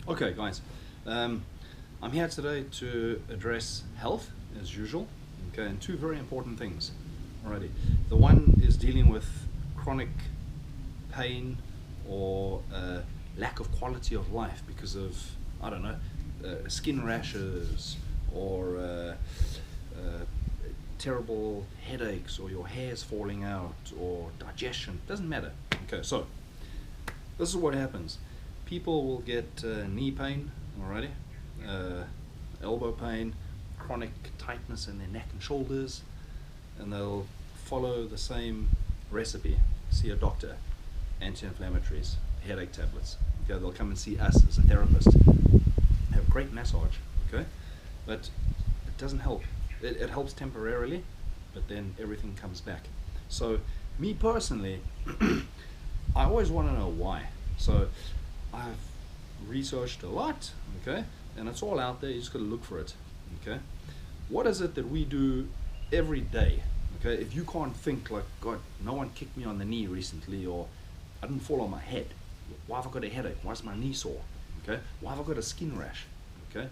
Okay, guys, I'm here today to address health as usual. Okay, and two very important things. Alrighty, the one is dealing with chronic pain or lack of quality of life because of I don't know skin rashes or terrible headaches or your hair's falling out or digestion. Doesn't matter. Okay, so this is what happens. People will get knee pain, alrighty, elbow pain, chronic tightness in their neck and shoulders, and they'll follow the same recipe. See a doctor, anti-inflammatories, headache tablets. Okay, they'll come and see us as a therapist. Have great massage, okay, but it doesn't help. It helps temporarily, but then everything comes back. So, me personally, I always want to know why. So, I've researched a lot, okay, and it's all out there. You just got to look for it, okay. What is it that we do every day? Okay, if you can't think like, God, no one kicked me on the knee recently, or I didn't fall on my head. Why have I got a headache? Why is my knee sore? Okay, why have I got a skin rash? Okay,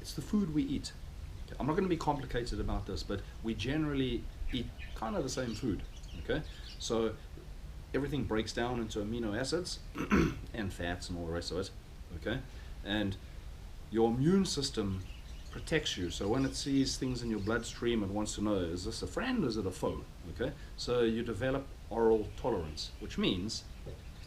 it's the food we eat. Okay? I'm not going to be complicated about this, but we generally eat kind of the same food. Okay, so everything breaks down into amino acids and fats and all the rest of it. Okay, and your immune system protects you. So when it sees things in your bloodstream, it wants to know, is this a friend or is it a foe? Okay, so you develop oral tolerance, which means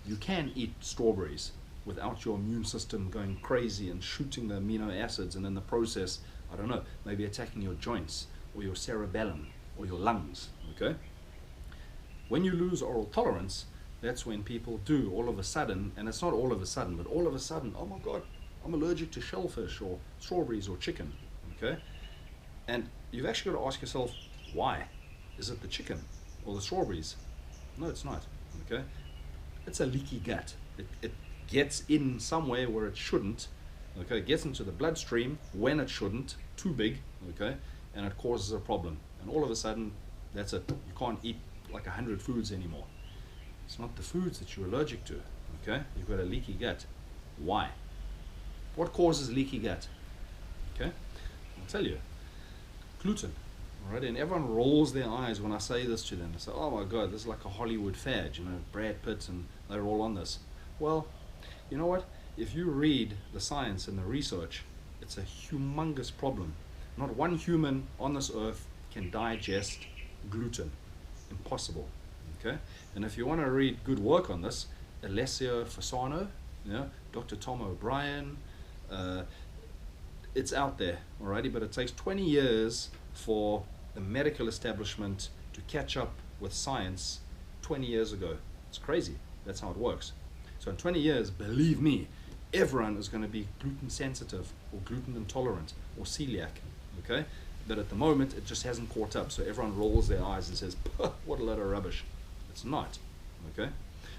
you can eat strawberries without your immune system going crazy and shooting the amino acids, and in the process, I don't know, maybe attacking your joints or your cerebellum or your lungs. Okay, when you lose oral tolerance, that's when people do all of a sudden, and it's not all of a sudden, but all of a sudden, oh my God, I'm allergic to shellfish or strawberries or chicken, okay? And you've actually got to ask yourself, why? Is it the chicken or the strawberries? No, it's not, okay? It's a leaky gut. It gets in somewhere where it shouldn't, okay? It gets into the bloodstream when it shouldn't, too big, okay? And it causes a problem. And all of a sudden, that's it. You can't eat like 100 foods anymore. It's not the foods that you're allergic to, okay? You've got a leaky gut. Why? What causes leaky gut? Okay, I'll tell you. Gluten. Alright, and everyone rolls their eyes when I say this to them. They say, oh my God, this is like a Hollywood fad, you know, Brad Pitt, and they're all on this. Well, you know what? If you read the science and the research, it's a humongous problem. Not one human on this earth can digest gluten. Impossible. Okay? And if you want to read good work on this, Alessio Fasano, Dr. Tom O'Brien, it's out there already, but it takes 20 years for the medical establishment to catch up with science 20 years ago. It's crazy. That's how it works. So in 20 years, believe me, everyone is going to be gluten sensitive or gluten intolerant or celiac. Okay? But at the moment, it just hasn't caught up. So everyone rolls their eyes and says, what a load of rubbish. It's not. Okay?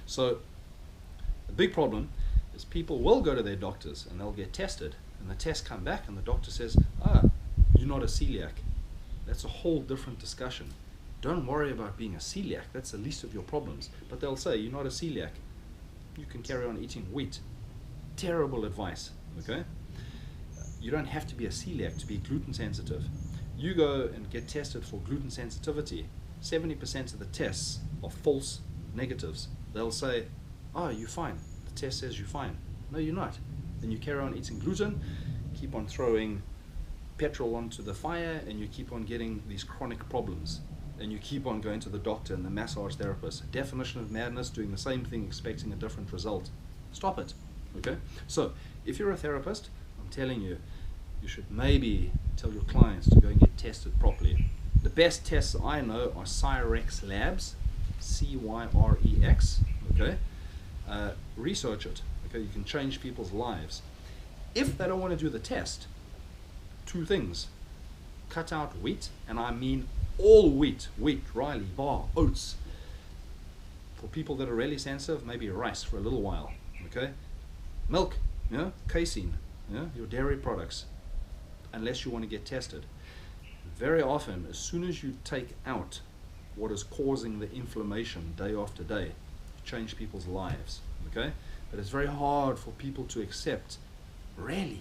So the big problem is people will go to their doctors and they'll get tested, and the tests come back and the doctor says, you're not a celiac. That's a whole different discussion. Don't worry about being a celiac. That's the least of your problems. But they'll say, you're not a celiac. You can carry on eating wheat. Terrible advice. Okay? You don't have to be a celiac to be gluten sensitive. You go and get tested for gluten sensitivity. 70% of the tests are false negatives. They'll say, you're fine. The test says you're fine. No, you're not. Then you carry on eating gluten, keep on throwing petrol onto the fire, and you keep on getting these chronic problems. And you keep on going to the doctor and the massage therapist. Definition of madness, doing the same thing, expecting a different result. Stop it. Okay? So, if you're a therapist, I'm telling you, you should maybe tell your clients to go and get tested properly. The best tests I know are Cyrex Labs, Cyrex, okay? Research it, okay? You can change people's lives. If they don't want to do the test, two things. Cut out wheat, and I mean all wheat, rye, bar, oats. For people that are really sensitive, maybe rice for a little while, okay? Milk, casein, your dairy products, unless you want to get tested. Very often, as soon as you take out what is causing the inflammation day after day, you change people's lives, okay? But it's very hard for people to accept Really,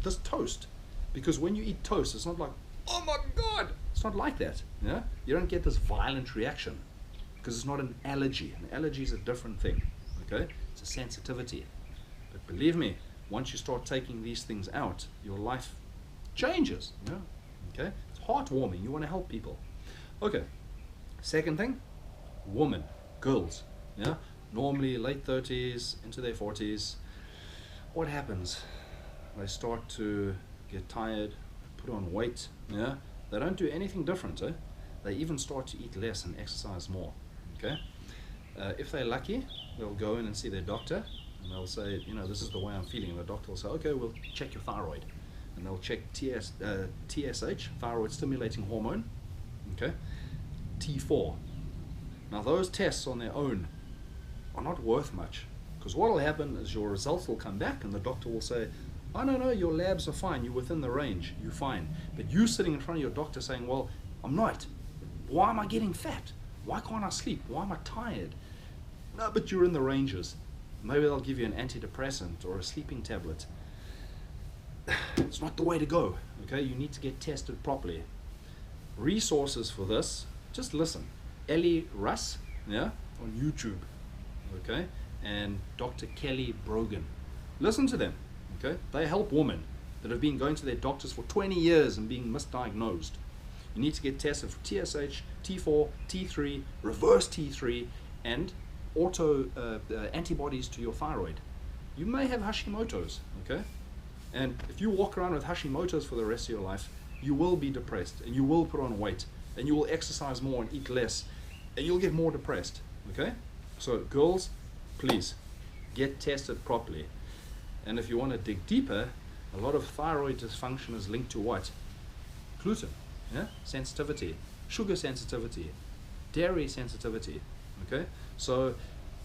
this toast, because when you eat toast, it's not like, oh my God, it's not like that. Yeah, you don't get this violent reaction because it's not an allergy. An allergy is a different thing. Okay, it's a sensitivity. But believe me, once you start taking these things out, your life changes. Yeah, okay, it's heartwarming. You want to help people. Okay, second thing, women, girls. Yeah, normally late 30s into their 40s. What happens? They start to get tired, put on weight. Yeah, they don't do anything different. They even start to eat less and exercise more. Okay, if they're lucky, they'll go in and see their doctor, and they'll say, you know, this is the way I'm feeling. And the doctor will say, okay, we'll check your thyroid, and they'll check TSH, thyroid stimulating hormone. Okay, T4. Now those tests on their own are not worth much, because what will happen is your results will come back and the doctor will say, oh no, your labs are fine, you're within the range, you're fine. But you sitting in front of your doctor saying, well, I'm not. Why am I getting fat? Why can't I sleep? Why am I tired? No, but you're in the ranges. Maybe they'll give you an antidepressant or a sleeping tablet. It's not the way to go. Okay, you need to get tested properly. Resources for this, just listen. Ellie Russ, yeah, on YouTube, okay, and Dr. Kelly Brogan. Listen to them, okay? They help women that have been going to their doctors for 20 years and being misdiagnosed. You need to get tested for TSH, T4, T3, reverse T3, and antibodies to your thyroid. You may have Hashimoto's, okay? And if you walk around with Hashimoto's for the rest of your life, you will be depressed, and you will put on weight, and you will exercise more and eat less, and you'll get more depressed, okay? So girls, please get tested properly. And if you want to dig deeper, a lot of thyroid dysfunction is linked to what? Gluten, yeah? Sensitivity, sugar sensitivity, dairy sensitivity, okay? So,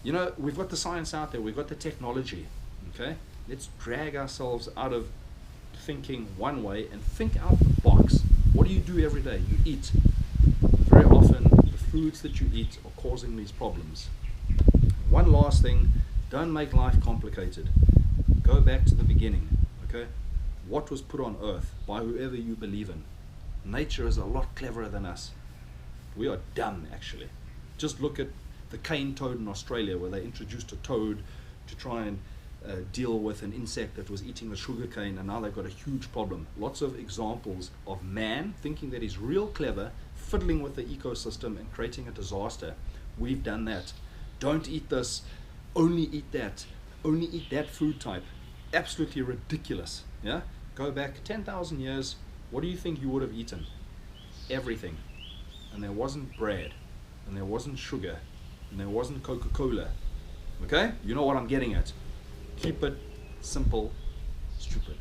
you know, we've got the science out there, we've got the technology, okay? Let's drag ourselves out of thinking one way and think out the box. What do you do every day? You eat. Very often, the foods that you eat are causing these problems. One last thing, don't make life complicated. Go back to the beginning, okay? What was put on earth by whoever you believe in? Nature is a lot cleverer than us. We are dumb, actually. Just look at the cane toad in Australia, where they introduced a toad to try and deal with an insect that was eating the sugar cane, and now they've got a huge problem. Lots of examples of man thinking that he's real clever, fiddling with the ecosystem and creating a disaster. We've done that. Don't eat this, only eat that food type. Absolutely ridiculous. Yeah? Go back 10,000 years, what do you think you would have eaten? Everything. And there wasn't bread, and there wasn't sugar, and there wasn't Coca-Cola. Okay? You know what I'm getting at. Keep it simple, stupid.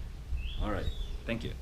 All right. Thank you.